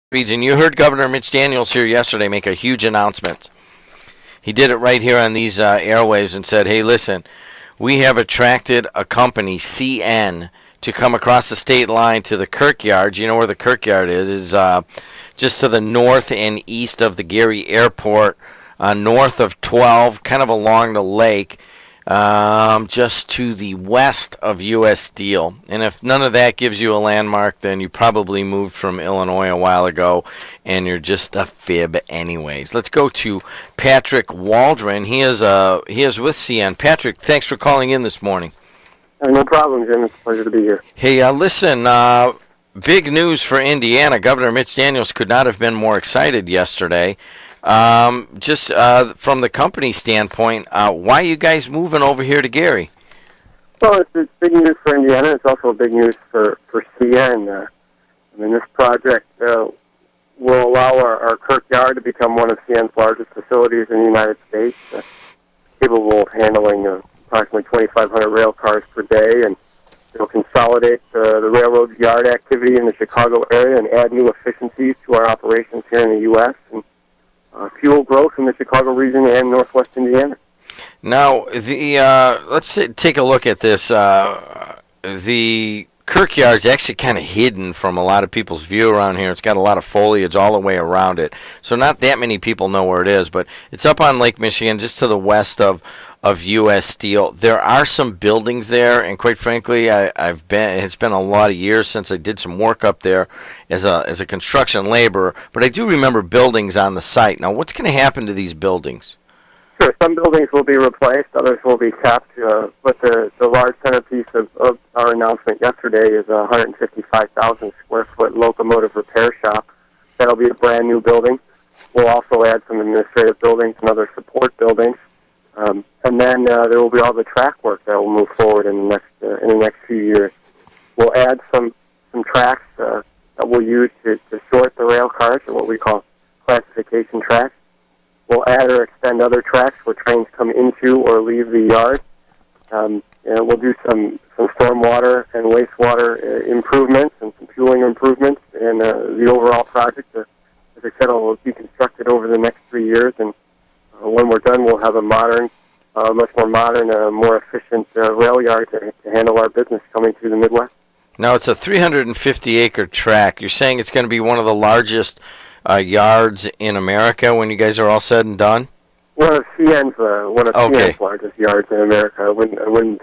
Region. You heard Governor Mitch Daniels here yesterday make a huge announcement. He did it right here on these airwaves and said, hey, listen, we have attracted a company, CN, to come across the state line to the Kirkyard. You know where the Kirkyard is? It's just to the north and east of the Gary Airport, north of 12, kind of along the lake, just to the west of U.S. Steel. And if none of that gives you a landmark, then you probably moved from Illinois a while ago, and you're just a fib anyways. Let's go to Patrick Waldren. He is with CN. Patrick, thanks for calling in this morning. No problem, Jim. It's a pleasure to be here. Hey, listen, big news for Indiana. Governor Mitch Daniels could not have been more excited yesterday. Just from the company standpoint, why are you guys moving over here to Gary? Well, it's big news for Indiana. It's also big news for CN. This project will allow our Kirkyard to become one of CN's largest facilities in the United States, capable of handling approximately 2,500 rail cars per day, and it'll consolidate the railroad yard activity in the Chicago area and add new efficiencies to our operations here in the U.S., and fuel growth in the Chicago region and Northwest Indiana. Now, let's take a look at this. The Kirkyard's actually kind of hidden from a lot of people's view around here. It's got a lot of foliage all the way around it, so not that many people know where it is, but it's up on Lake Michigan, just to the west of U.S. Steel. There are some buildings there, and quite frankly, it's been a lot of years since I did some work up there as a construction laborer, but I do remember buildings on the site. Now, what's going to happen to these buildings? Sure, some buildings will be replaced, others will be kept, but the large centerpiece of our announcement yesterday is a 155,000 square foot locomotive repair shop. That'll be a brand new building. We'll also add some administrative buildings and other support buildings. And then there will be all the track work that will move forward in the next few years. We'll add some tracks that we'll use to sort the rail cars, or what we call classification tracks. We'll add or extend other tracks where trains come into or leave the yard. And we'll do some stormwater and wastewater improvements and some fueling improvements. And the overall project, as I said, will be constructed over the next 3 years. And when we're done, we'll have a much more modern, more efficient rail yard to handle our business coming through the Midwest. Now, it's a 350-acre track. You're saying it's going to be one of the largest yards in America when you guys are all said and done? One of CN's largest yards in America. I wouldn't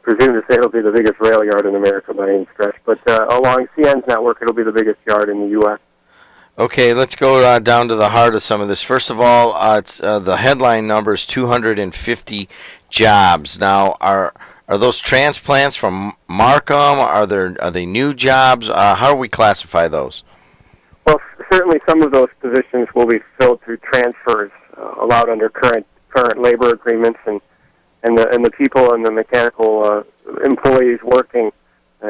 presume to say it'll be the biggest rail yard in America by any stretch, but along CN's network, it'll be the biggest yard in the U.S. Okay, let's go down to the heart of some of this. First of all, the headline number is 250 jobs. Now, are those transplants from Markham? Are they new jobs? How do we classify those? Well, certainly some of those positions will be filled through transfers allowed under current labor agreements, and the people and the mechanical employees working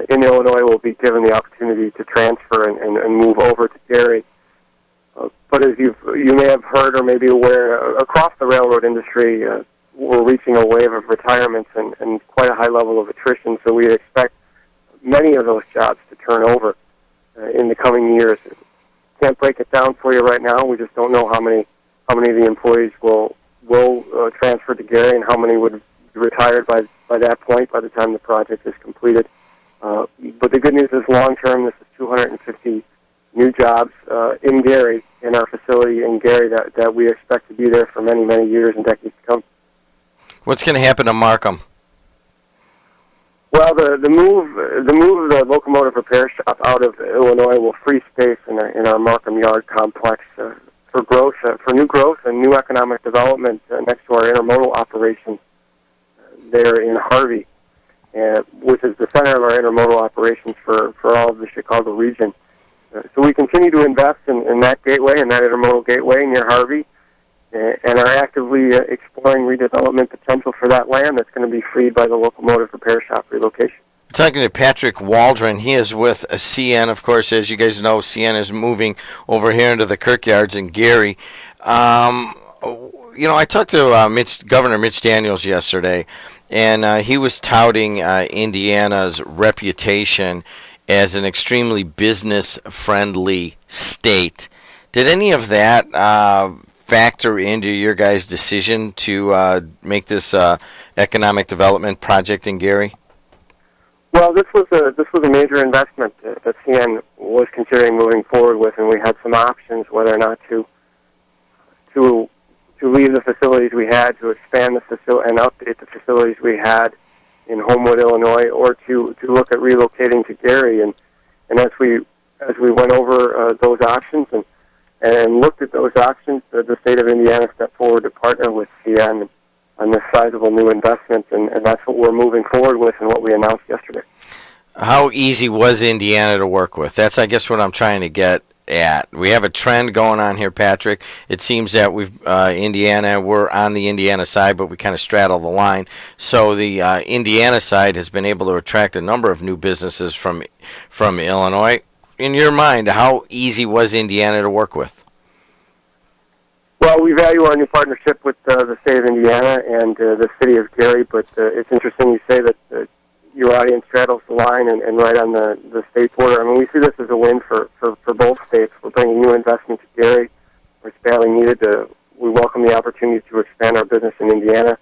in Illinois will be given the opportunity to transfer and move over to Gary. But as you may have heard or may be aware, across the railroad industry, we're reaching a wave of retirements and quite a high level of attrition, so we expect many of those jobs to turn over in the coming years. Can't break it down for you right now. We just don't know how many of the employees will transfer to Gary and how many would be retired by that point, by the time the project is completed. But the good news is long-term, this is 250 new jobs in Gary, in our facility in Gary, that we expect to be there for many, many years and decades to come. What's going to happen to Markham? Well, the move of the locomotive repair shop out of Illinois will free space in our Markham Yard complex for growth, for new growth and new economic development next to our intermodal operations there in Harvey, which is the center of our intermodal operations for all of the Chicago region. So we continue to invest in that gateway, in that intermodal gateway near Harvey, and are actively exploring redevelopment potential for that land that's going to be freed by the locomotive repair shop relocation. We're talking to Patrick Waldren. He is with CN, of course. As you guys know, CN is moving over here into the Kirkyards in Gary. I talked to Governor Mitch Daniels yesterday, and he was touting Indiana's reputation as an extremely business-friendly state. Did any of that factor into your guys' decision to make this economic development project in Gary? Well, this was a major investment that CN was considering moving forward with, and we had some options whether or not to leave the facilities we had, to expand the facility and update the facilities we had in Homewood, Illinois, or to look at relocating to Gary. And as we went over those options and looked at those options, the state of Indiana stepped forward to partner with CN on this sizable new investment, and that's what we're moving forward with and what we announced yesterday. How easy was Indiana to work with? That's, I guess, what I'm trying to get at. We have a trend going on here, Patrick. It seems that we're on the Indiana side, but we kind of straddle the line. So the Indiana side has been able to attract a number of new businesses from Illinois. In your mind, how easy was Indiana to work with? Well, we value our new partnership with the state of Indiana and the city of Gary, but it's interesting you say that your audience straddles the line and right on the state border. I mean, we see this as a win for both states. We're bringing new investment to Gary. It's badly needed. We welcome the opportunity to expand our business in Indiana,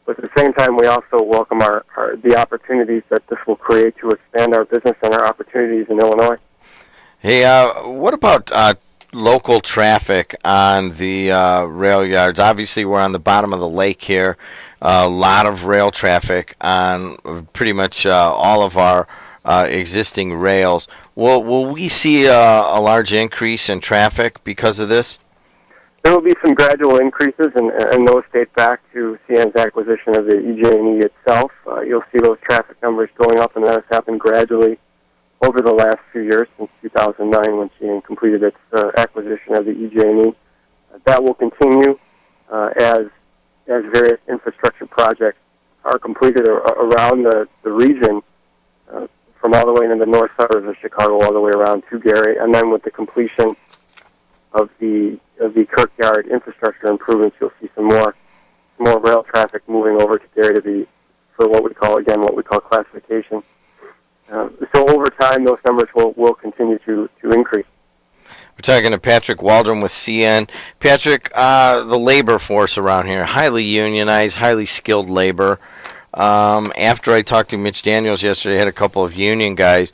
but at the same time, we also welcome the opportunities that this will create to expand our business and our opportunities in Illinois. Hey, what about local traffic on the rail yards? Obviously, we're on the bottom of the lake here. A lot of rail traffic on pretty much all of our existing rails. Will we see a large increase in traffic because of this? There will be some gradual increases, and those date back to CN's acquisition of the EJ&E itself. You'll see those traffic numbers going up, and that has happened gradually over the last few years, since 2009 when CN completed its acquisition of the EJ&E. That will continue as various infrastructure projects are completed around the region, from all the way into the north suburbs of Chicago all the way around to Gary, and then with the completion of the Kirkyard infrastructure improvements, you'll see some more rail traffic moving over to Gary for what we call classification. So over time, those numbers will continue to increase. We're talking to Patrick Waldren with CN. Patrick, the labor force around here, highly unionized, highly skilled labor. After I talked to Mitch Daniels yesterday, I had a couple of union guys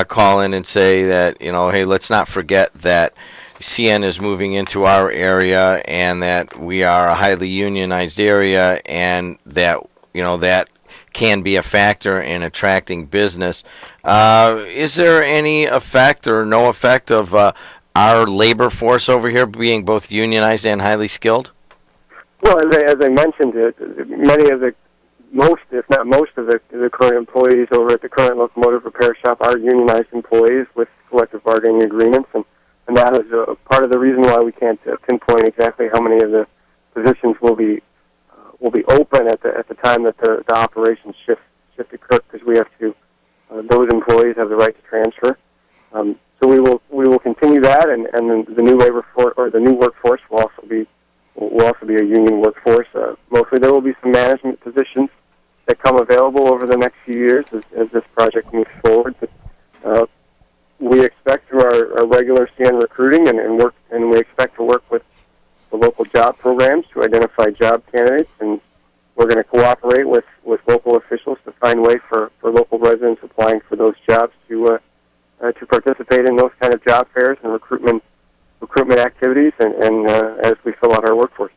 call in and say that, hey, let's not forget that CN is moving into our area and that we are a highly unionized area, and that, that can be a factor in attracting business. Is there any effect or no effect of our labor force over here being both unionized and highly skilled? Well, as I mentioned, most, if not most, of the current employees over at the current locomotive repair shop are unionized employees with collective bargaining agreements, and that is part of the reason why we can't pinpoint exactly how many of the positions will be open at the time that the operations shift occur, because we have to those employees have the right to transfer. So we will continue that, and the new labor force, or the new workforce, will also be a union workforce. Mostly there will be some management positions that come available over the next few years as this project moves forward. But, we expect through our regular CN recruiting and we expect to work with the local job programs to identify job candidates, and we're going to cooperate with local officials to find ways for local residents applying for those jobs to participate in those kind of job fairs and recruitment activities, and as we fill out our workforce.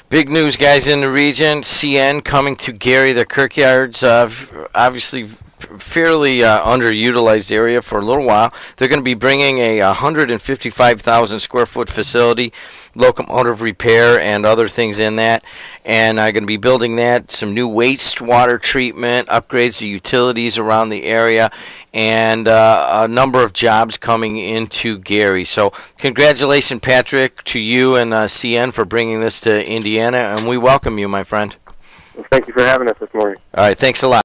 Big news, guys, in the region. CN coming to Gary. The Kirkyard's obviously fairly underutilized area for a little while. They're going to be bringing a 155,000 square foot facility, locomotive repair and other things in that, and I'm going to be building that, some new wastewater treatment, upgrades to utilities around the area, and a number of jobs coming into Gary. So congratulations, Patrick, to you and CN for bringing this to Indiana, and we welcome you, my friend. Well, thank you for having us this morning. All right, thanks a lot.